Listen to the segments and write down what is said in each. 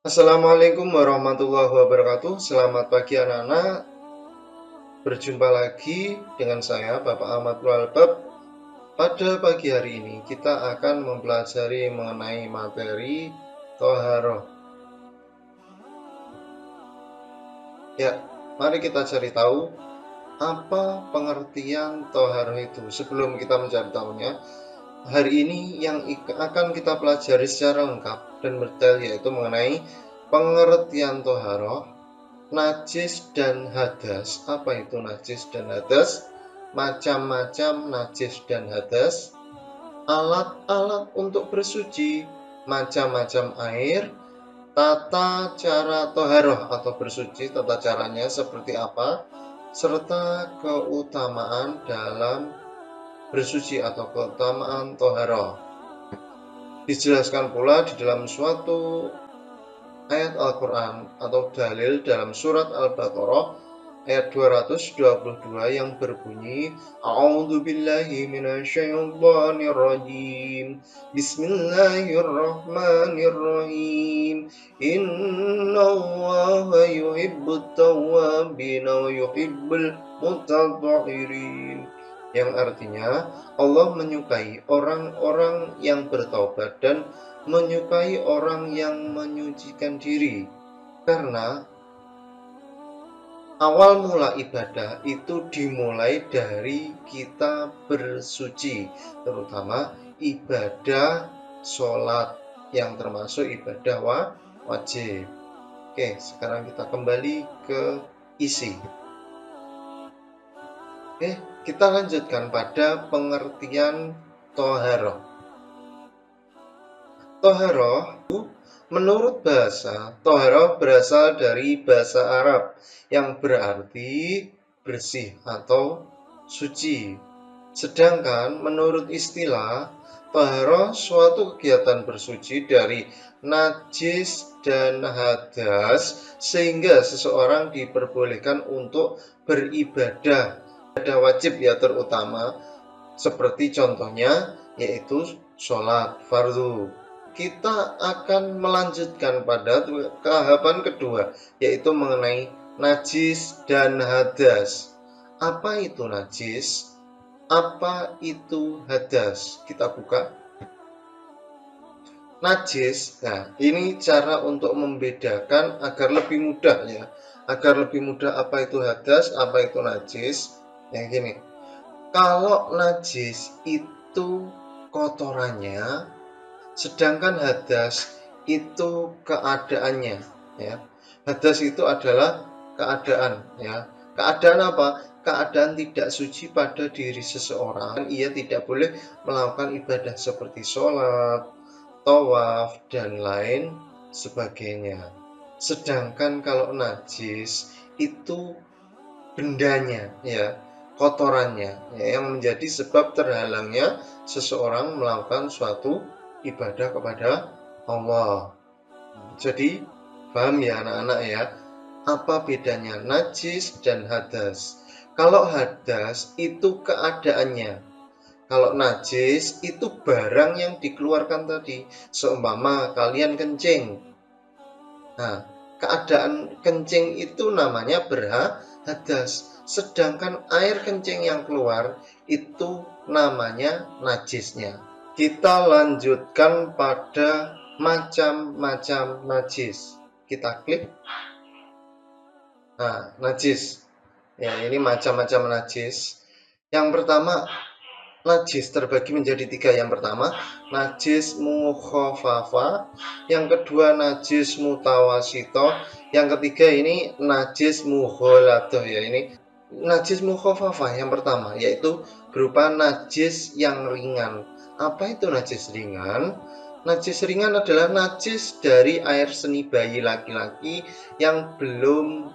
Assalamualaikum warahmatullahi wabarakatuh. Selamat pagi anak-anak. Berjumpa lagi dengan saya Bapak Ahmad Walbab. Pada pagi hari ini kita akan mempelajari mengenai materi Toharoh. Ya, mari kita cari tahu apa pengertian Toharoh itu. Sebelum kita mencari tahunya, hari ini yang akan kita pelajari secara lengkap dan mendetail yaitu mengenai pengertian Toharoh, najis dan hadas. Apa itu najis dan hadas? Macam-macam najis dan hadas. Alat-alat untuk bersuci, macam-macam air. Tata cara toharoh atau bersuci, tata caranya seperti apa, serta keutamaan dalam bersuci atau keutamaan toharoh. Dijelaskan pula di dalam suatu ayat Al-Quran atau dalil dalam surat Al-Baqarah ayat 222 yang berbunyi A'udzubillahi minasyaitonirrajim. Bismillahirrahmanirrahim. Innallaha yuhibbut tawwabin wa yuhibbul mutatahhirin. Yang artinya Allah menyukai orang-orang yang bertaubat dan menyukai orang yang menyucikan diri, karena awal mula ibadah itu dimulai dari kita bersuci, terutama ibadah sholat yang termasuk ibadah wajib. Oke, sekarang kita kembali ke isi. Oke, kita lanjutkan pada pengertian toharoh. Toharoh menurut bahasa, toharoh berasal dari bahasa Arab yang berarti bersih atau suci. Sedangkan menurut istilah, toharoh suatu kegiatan bersuci dari najis dan hadas sehingga seseorang diperbolehkan untuk beribadah wajib ya, terutama seperti contohnya yaitu sholat fardu. Kita akan melanjutkan pada tahapan kedua, yaitu mengenai najis dan hadas. Apa itu najis? Apa itu hadas? Kita buka. Najis, nah ini cara untuk membedakan agar lebih mudah ya. Agar lebih mudah apa itu hadas, apa itu najis. Yang gini, kalau najis itu kotorannya, sedangkan hadas itu keadaannya ya. Hadas itu adalah keadaan ya. Keadaan apa? Keadaan tidak suci pada diri seseorang. Ia tidak boleh melakukan ibadah seperti sholat, tawaf, dan lain sebagainya. Sedangkan kalau najis itu bendanya ya, kotorannya ya, yang menjadi sebab terhalangnya seseorang melakukan suatu ibadah kepada Allah. Jadi paham ya anak-anak ya, apa bedanya najis dan hadas? Kalau hadas itu keadaannya, kalau najis itu barang yang dikeluarkan tadi. Seumpama kalian kencing, nah keadaan kencing itu namanya berhadas. Sedangkan air kencing yang keluar itu namanya najisnya. Kita lanjutkan pada macam-macam najis. Kita klik. Nah, najis. Ya, ini macam-macam najis. Yang pertama, najis terbagi menjadi tiga. Yang pertama, najis mukhaffafa. Yang kedua, najis mutawasito. Yang ketiga ini najis mughaladoh ya. Ini najis mukhaffafa yang pertama, yaitu berupa najis yang ringan. Apa itu najis ringan? Najis ringan adalah najis dari air seni bayi laki-laki yang belum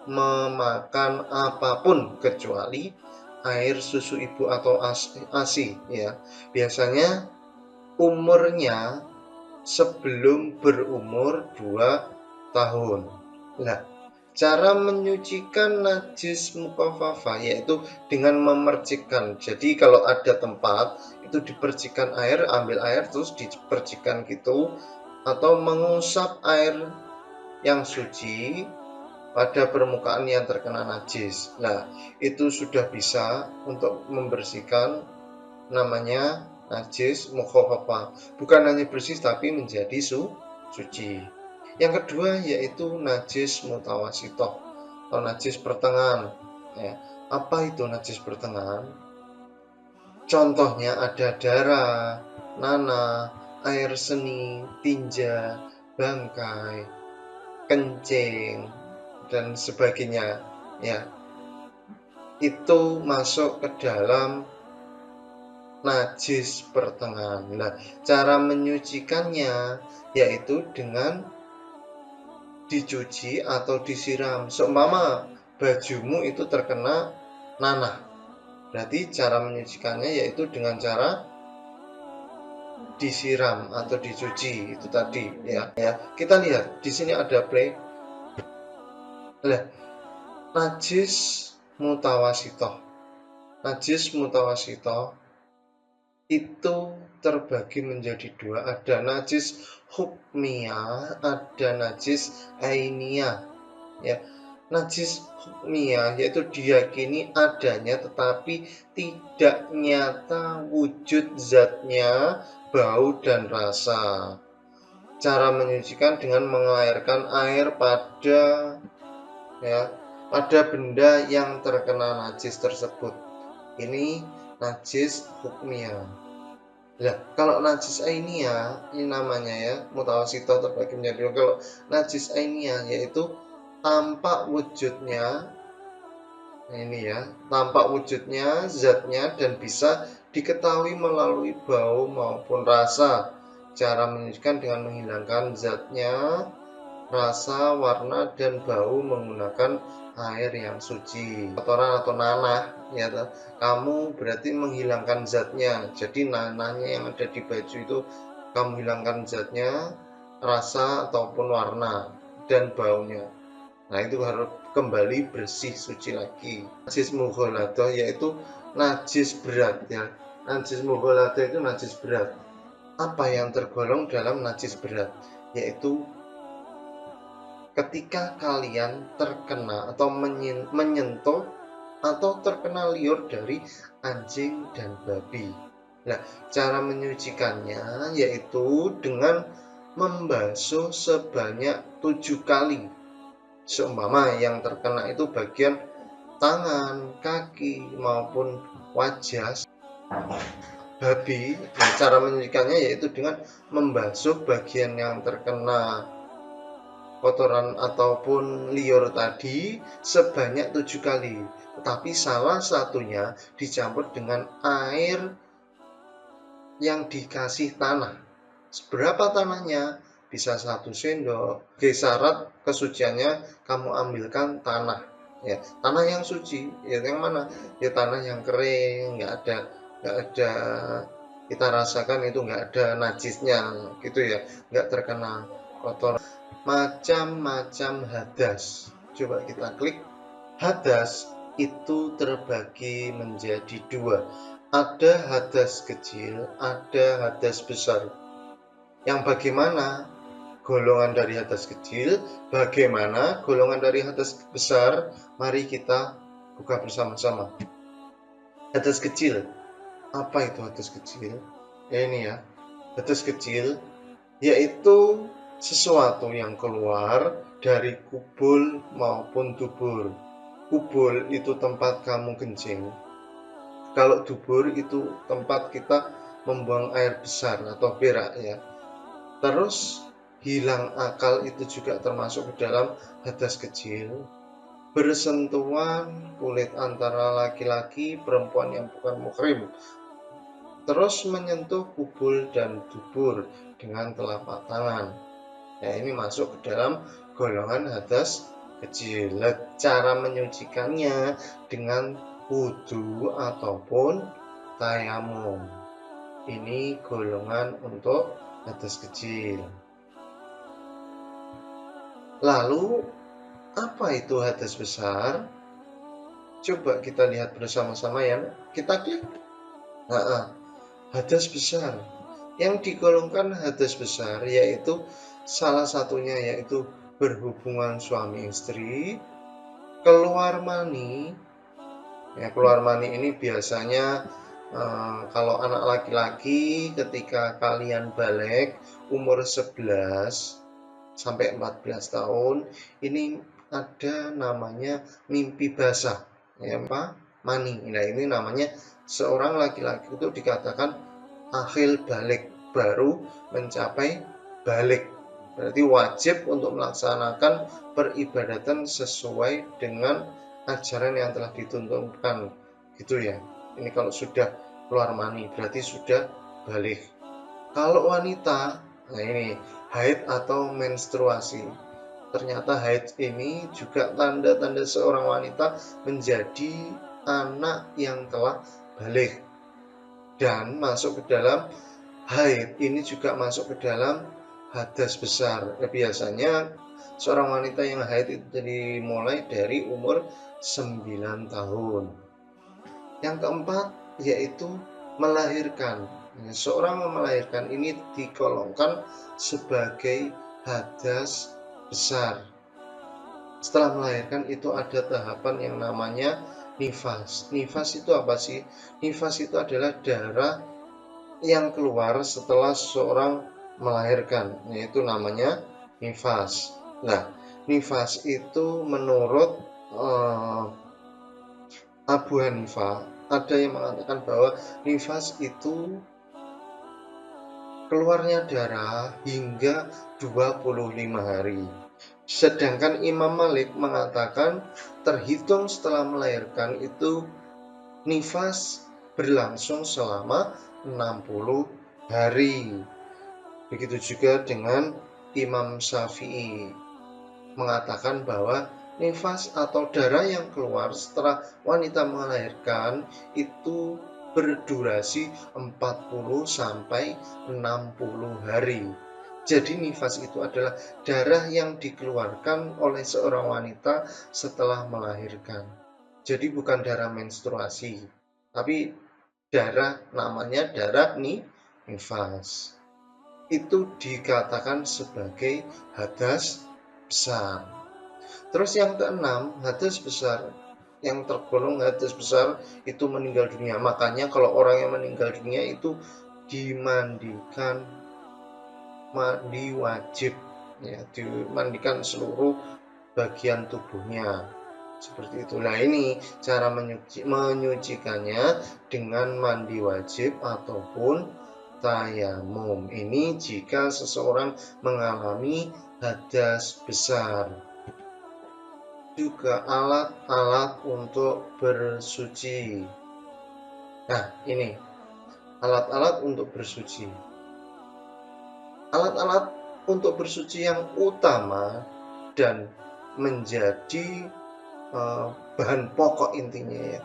memakan apapun kecuali air susu ibu atau ASI ya. Biasanya umurnya sebelum berumur 2 tahun. Nah, cara menyucikan najis mukhaffafa yaitu dengan memercikkan. Jadi kalau ada tempat itu dipercikkan air, ambil air terus dipercikkan gitu, atau mengusap air yang suci pada permukaan yang terkena najis. Nah, itu sudah bisa untuk membersihkan namanya najis mukhafafah. Bukan hanya bersih tapi menjadi suci. Yang kedua yaitu najis mutawasitoh atau najis pertengahan. Ya. Apa itu najis pertengahan? Contohnya ada darah, nanah, air seni, tinja, bangkai, kencing, dan sebagainya. Ya, itu masuk ke dalam najis pertengahan. Nah, cara menyucikannya yaitu dengan dicuci atau disiram. Seumpama bajumu itu terkena nanah, berarti cara menyucikannya yaitu dengan cara disiram atau dicuci itu tadi ya. Kita lihat di sini ada play. Nah, najis mutawasitoh. Najis mutawasitoh itu terbagi menjadi dua, ada najis hukmiyah, ada najis ainiyah. Ya, najis hukmiyah yaitu diyakini adanya tetapi tidak nyata wujud zatnya, bau dan rasa. Cara menyucikan dengan mengairkan air pada benda yang terkena najis tersebut. Ini najis hukmiyah. Nah, kalau najis ainiyah ini namanya ya, mutawasitoh terbagi menjadi dua. Kalau najis ainiyah yaitu tampak wujudnya, ini ya, tampak wujudnya, zatnya, dan bisa diketahui melalui bau maupun rasa. Cara menyucikan dengan menghilangkan zatnya, rasa, warna, dan bau menggunakan air yang suci. Kotoran atau nanah, ya, kamu berarti menghilangkan zatnya. Jadi nanahnya yang ada di baju itu kamu hilangkan zatnya, rasa ataupun warna dan baunya. Nah, itu harus kembali bersih suci lagi. Najis mughaladah yaitu najis berat ya. Najis mughaladah itu najis berat. Apa yang tergolong dalam najis berat? Yaitu ketika kalian terkena atau menyentuh atau terkena liur dari anjing dan babi. Nah, cara menyucikannya yaitu dengan membasuh sebanyak 7 kali. Seumpama yang terkena itu bagian tangan, kaki, maupun wajah babi. Nah, cara menyucikannya yaitu dengan membasuh bagian yang terkena kotoran ataupun liur tadi sebanyak 7 kali. Tetapi salah satunya dicampur dengan air yang dikasih tanah. Seberapa tanahnya? Bisa 1 sendok. Syarat kesuciannya kamu ambilkan tanah. Ya, tanah yang suci. Ya, yang mana? Ya tanah yang kering, nggak ada kita rasakan itu nggak ada najisnya gitu ya, nggak terkena kotor. Macam-macam hadas. Coba kita klik. Hadas itu terbagi menjadi dua. Ada hadas kecil, ada hadas besar. Yang bagaimana golongan dari hadas kecil, bagaimana golongan dari hadas besar? Mari kita buka bersama-sama. Hadas kecil. Apa itu hadas kecil? Ini ya. Hadas kecil yaitu sesuatu yang keluar dari kubul maupun dubur. Kubul itu tempat kamu kencing. Kalau dubur itu tempat kita membuang air besar atau berak ya. Terus hilang akal itu juga termasuk ke dalam hadas kecil. Bersentuhan kulit antara laki-laki perempuan yang bukan muhrim. Terus menyentuh kubul dan dubur dengan telapak tangan. Ya, ini masuk ke dalam golongan hadas kecil. Cara menyucikannya dengan wudu ataupun tayamum. Ini golongan untuk hadas kecil. Lalu apa itu hadas besar? Coba kita lihat bersama-sama ya. Kita klik. Hadas besar. Yang digolongkan hadas besar yaitu salah satunya yaitu berhubungan suami istri, keluar mani. Ya, keluar mani ini biasanya kalau anak laki-laki ketika kalian balik umur 11 sampai 14 tahun, ini ada namanya mimpi basah, ya Pak, mani. Nah, ini namanya seorang laki-laki itu dikatakan akhil balik, baru mencapai balik. Berarti wajib untuk melaksanakan peribadatan sesuai dengan ajaran yang telah dituntunkan, gitu ya. Ini kalau sudah keluar mani berarti sudah balik. Kalau wanita, nah ini haid atau menstruasi. Ternyata haid ini juga tanda-tanda seorang wanita menjadi anak yang telah balik dan masuk ke dalam haid. Ini juga masuk ke dalam hadas besar. Biasanya seorang wanita yang haid itu dimulai dari umur 9 tahun. Yang keempat yaitu melahirkan. Seorang melahirkan ini digolongkan sebagai hadas besar. Setelah melahirkan itu ada tahapan yang namanya nifas. Nifas itu apa sih? Nifas itu adalah darah yang keluar setelah seorang melahirkan, yaitu namanya nifas. Nah, nifas itu menurut Abu Hanifah, ada yang mengatakan bahwa nifas itu keluarnya darah hingga 25 hari. Sedangkan Imam Malik mengatakan terhitung setelah melahirkan itu nifas berlangsung selama 60 hari. Begitu juga dengan Imam Syafi'i mengatakan bahwa nifas atau darah yang keluar setelah wanita melahirkan itu berdurasi 40 sampai 60 hari. Jadi nifas itu adalah darah yang dikeluarkan oleh seorang wanita setelah melahirkan. Jadi bukan darah menstruasi, tapi darah namanya darah nifas. Itu dikatakan sebagai hadas besar. Terus yang keenam, hadas besar. Yang tergolong hadas besar itu meninggal dunia. Makanya kalau orang yang meninggal dunia itu dimandikan, mandi wajib, ya, dimandikan seluruh bagian tubuhnya. Seperti itu. Nah, ini cara menyucikannya dengan mandi wajib ataupun tayamum. Ini jika seseorang mengalami hadas besar. Juga alat-alat untuk bersuci. Nah, ini alat-alat untuk bersuci. Alat-alat untuk bersuci yang utama dan menjadi bahan pokok intinya ya,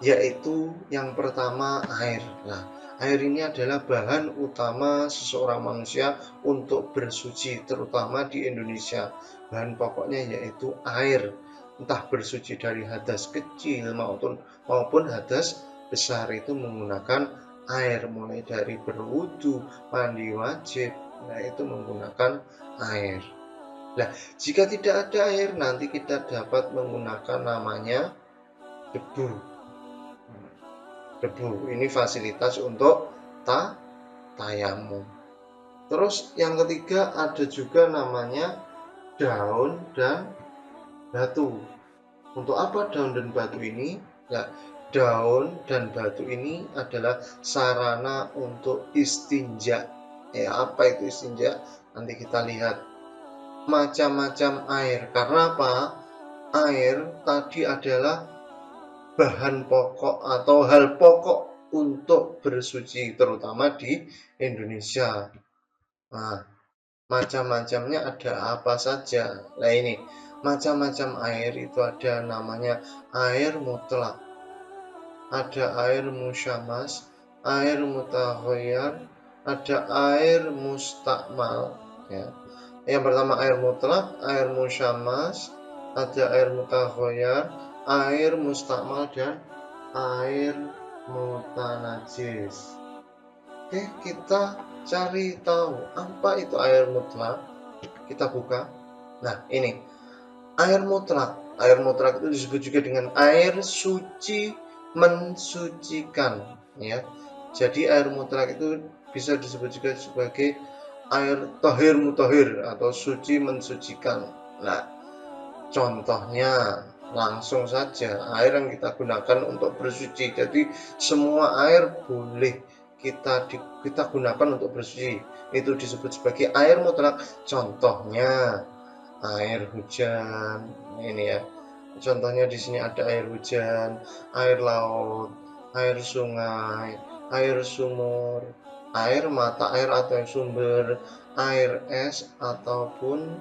yaitu yang pertama air. Nah, air ini adalah bahan utama seseorang manusia untuk bersuci, terutama di Indonesia. Bahan pokoknya yaitu air, entah bersuci dari hadas kecil maupun hadas besar itu menggunakan air, mulai dari berwudu, mandi wajib, nah itu menggunakan air. Nah, jika tidak ada air, nanti kita dapat menggunakan namanya debu. Debu ini fasilitas untuk tayamum. Terus yang ketiga ada juga namanya daun dan batu. Untuk apa daun dan batu ini? Nah, daun dan batu ini adalah sarana untuk istinja. Ya, apa itu istinja? Nanti kita lihat macam-macam air. Karena apa? Air tadi adalah bahan pokok atau hal pokok untuk bersuci, terutama di Indonesia. Nah, macam-macamnya ada apa saja? Nah, ini macam-macam air itu ada namanya air mutlak, ada air musyamas, air mutaghayyir, ada air mustakmal. Ya. Yang pertama air mutlak, air musyamas, ada air mutaghayyir, air mustakmal, dan air mutanajis. Oke, kita cari tahu apa itu air mutlak. Kita buka. Nah, ini air mutlak. Air mutlak itu disebut juga dengan air suci mensucikan, ya. Jadi air mutlak itu bisa disebut juga sebagai air tahir mutahhir atau suci mensucikan. Nah, contohnya langsung saja air yang kita gunakan untuk bersuci. Jadi semua air boleh kita gunakan untuk bersuci. Itu disebut sebagai air mutlak. Contohnya air hujan. Ini ya. Contohnya di sini ada air hujan, air laut, air sungai, air sumur, air mata air atau sumber, air es ataupun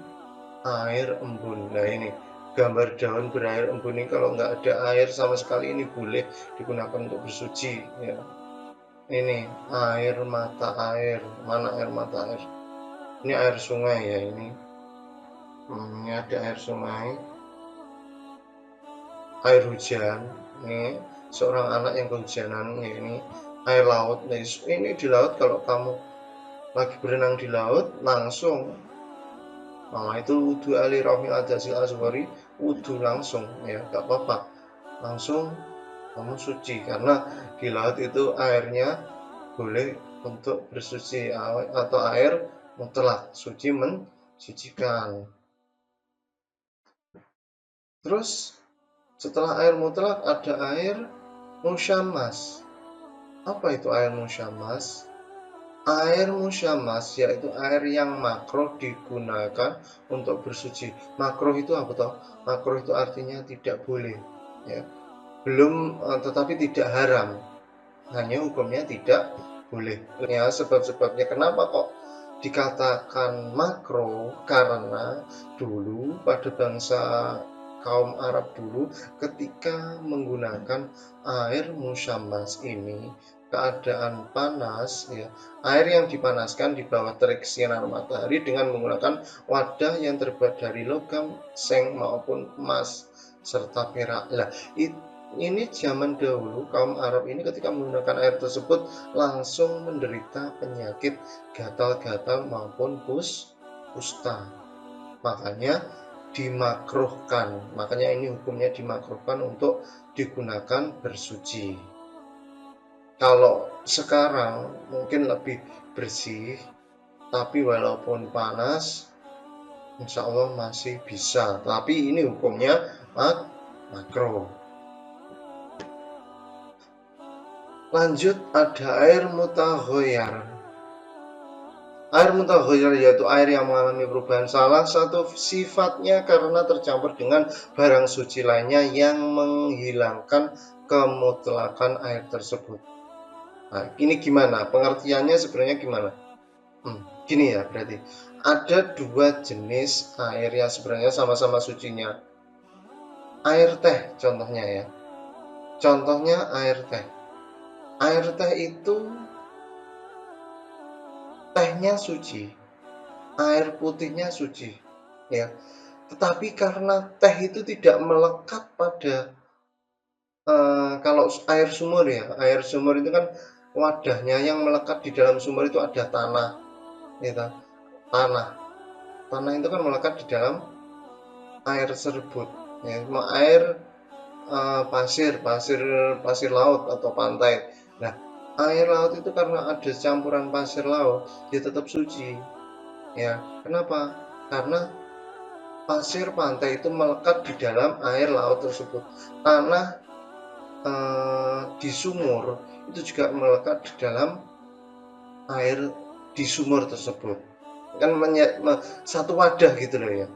air embun. Nah, ini gambar daun berair embun ini kalau nggak ada air sama sekali ini boleh digunakan untuk bersuci, ya. Ini air mata air, mana air mata air? Ini air sungai ya ini. Ini ada air sungai, air hujan. Ini seorang anak yang kehujanan, ya ini air laut. Nah, ini di laut kalau kamu lagi berenang di laut langsung. Nah, itu wudhu ali Rafil Ajasil Azwari, wudhu langsung, ya gak apa-apa, langsung kamu suci karena di laut itu airnya boleh untuk bersuci atau air mutlak, suci mensucikan. Terus setelah air mutlak ada air musyammas. Apa itu air musyammas? Air musyammas yaitu air yang makruh digunakan untuk bersuci. Makruh itu apa toh? Makruh itu artinya tidak boleh, ya. Belum tetapi tidak haram. Hanya hukumnya tidak boleh. Ya, sebab-sebabnya kenapa kok dikatakan makruh? Karena dulu pada bangsa kaum Arab dulu ketika menggunakan air musyammas ini keadaan panas, ya, air yang dipanaskan di bawah terik sinar matahari dengan menggunakan wadah yang terbuat dari logam, seng maupun emas serta perak. Nah, ini zaman dahulu kaum Arab ini ketika menggunakan air tersebut langsung menderita penyakit gatal-gatal maupun kusta. Makanya dimakruhkan. Makanya ini hukumnya dimakruhkan untuk digunakan bersuci. Kalau sekarang mungkin lebih bersih, tapi walaupun panas, insya Allah masih bisa. Tapi ini hukumnya makruh. Lanjut ada air mutaghayyir. Air mutaghayyir yaitu air yang mengalami perubahan. Salah satu sifatnya karena tercampur dengan barang suci lainnya yang menghilangkan kemutlakan air tersebut. Nah, ini gimana? Pengertiannya sebenarnya gimana? Gini ya, berarti ada dua jenis air yang sebenarnya sama-sama sucinya. Air teh contohnya ya. Contohnya air teh. Air teh itu tehnya suci, air putihnya suci, ya. Tetapi karena teh itu tidak melekat pada kalau air sumur ya, air sumur itu kan wadahnya yang melekat di dalam sumur itu ada tanah, gitu. Tanah itu kan melekat di dalam air tersebut, ya. Air pasir laut atau pantai. Nah, air laut itu karena ada campuran pasir laut, dia tetap suci. Ya, kenapa? Karena pasir pantai itu melekat di dalam air laut tersebut. Tanah di sumur itu juga melekat di dalam air di sumur tersebut. Kan satu wadah gitu loh ya.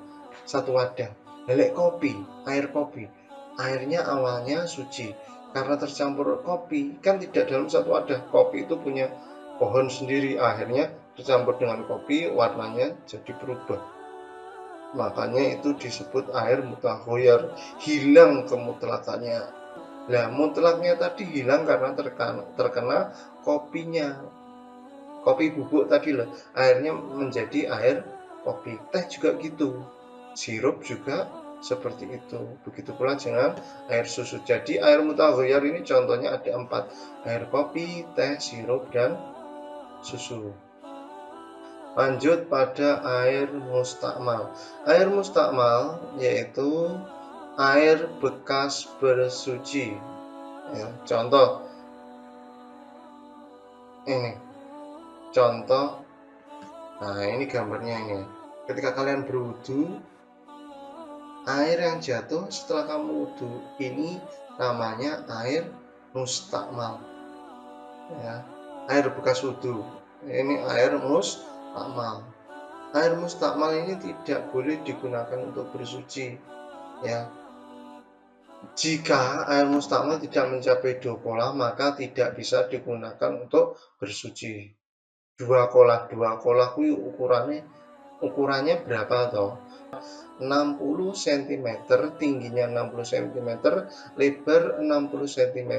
Satu wadah. Lelek kopi, air kopi. Airnya awalnya suci. Karena tercampur kopi, kan tidak dalam satu wadah. Kopi itu punya pohon sendiri, akhirnya tercampur dengan kopi, warnanya jadi berubah. Makanya itu disebut air mutaghayyir, hilang kemutlakannya. Nah, mutlaknya tadi hilang karena terkena kopinya. Kopi bubuk tadi loh, airnya menjadi air kopi. Teh juga gitu. Sirup juga seperti itu. Begitu pula dengan air susu. Jadi air mutaghayyir ini contohnya ada 4. Air kopi, teh, sirup, dan susu. Lanjut pada air mustakmal. Air mustakmal yaitu air bekas bersuci. Ya, contoh ini, contoh. Nah, ini gambarnya ini. Ketika kalian berwudu, air yang jatuh setelah kamu wudu ini namanya air mustakmal. Ya, air bekas wudu. Ini air mustakmal. Air mustakmal ini tidak boleh digunakan untuk bersuci. Ya, jika air mustakmal tidak mencapai 2 kolah, maka tidak bisa digunakan untuk bersuci. 2 kolah kuwi ukurannya berapa toh? 60 cm, tingginya 60 cm, lebar 60 cm,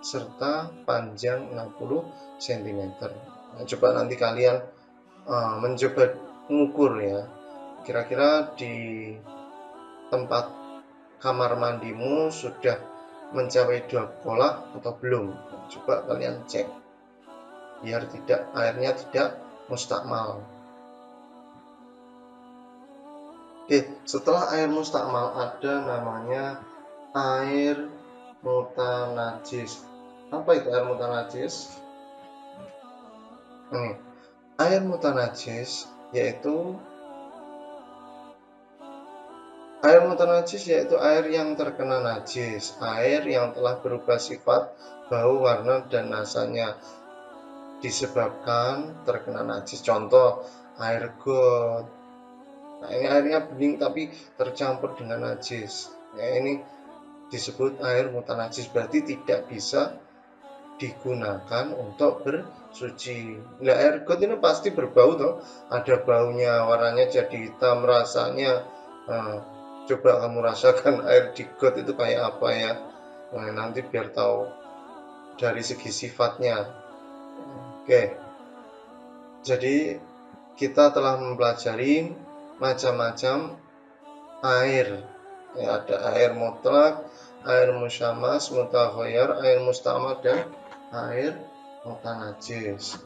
serta panjang 60 cm. Nah, coba nanti kalian mencoba mengukur ya, kira-kira di tempat kamar mandimu sudah mencapai 2 kolah atau belum. Coba kalian cek biar airnya tidak mustakmal. Oke, setelah air mustakmal ada namanya air mutanajis. Apa itu air mutanajis? Air mutanajis yaitu air yang terkena najis, air yang telah berubah sifat, bau, warna, dan rasanya disebabkan terkena najis. Contoh, air got. Nah, ini airnya bening tapi tercampur dengan najis. Ya, ini disebut air mutanajis, berarti tidak bisa digunakan untuk bersuci. Nah, air got ini pasti berbau toh, ada baunya, warnanya jadi hitam, rasanya. Nah, coba kamu rasakan air di got itu kayak apa ya. Nah, nanti biar tahu dari segi sifatnya. Oke, jadi kita telah mempelajari macam-macam air. Ya, ada air mutlak, air musyamas, mutaghayyir, air mustakmal, dan air mutanajis.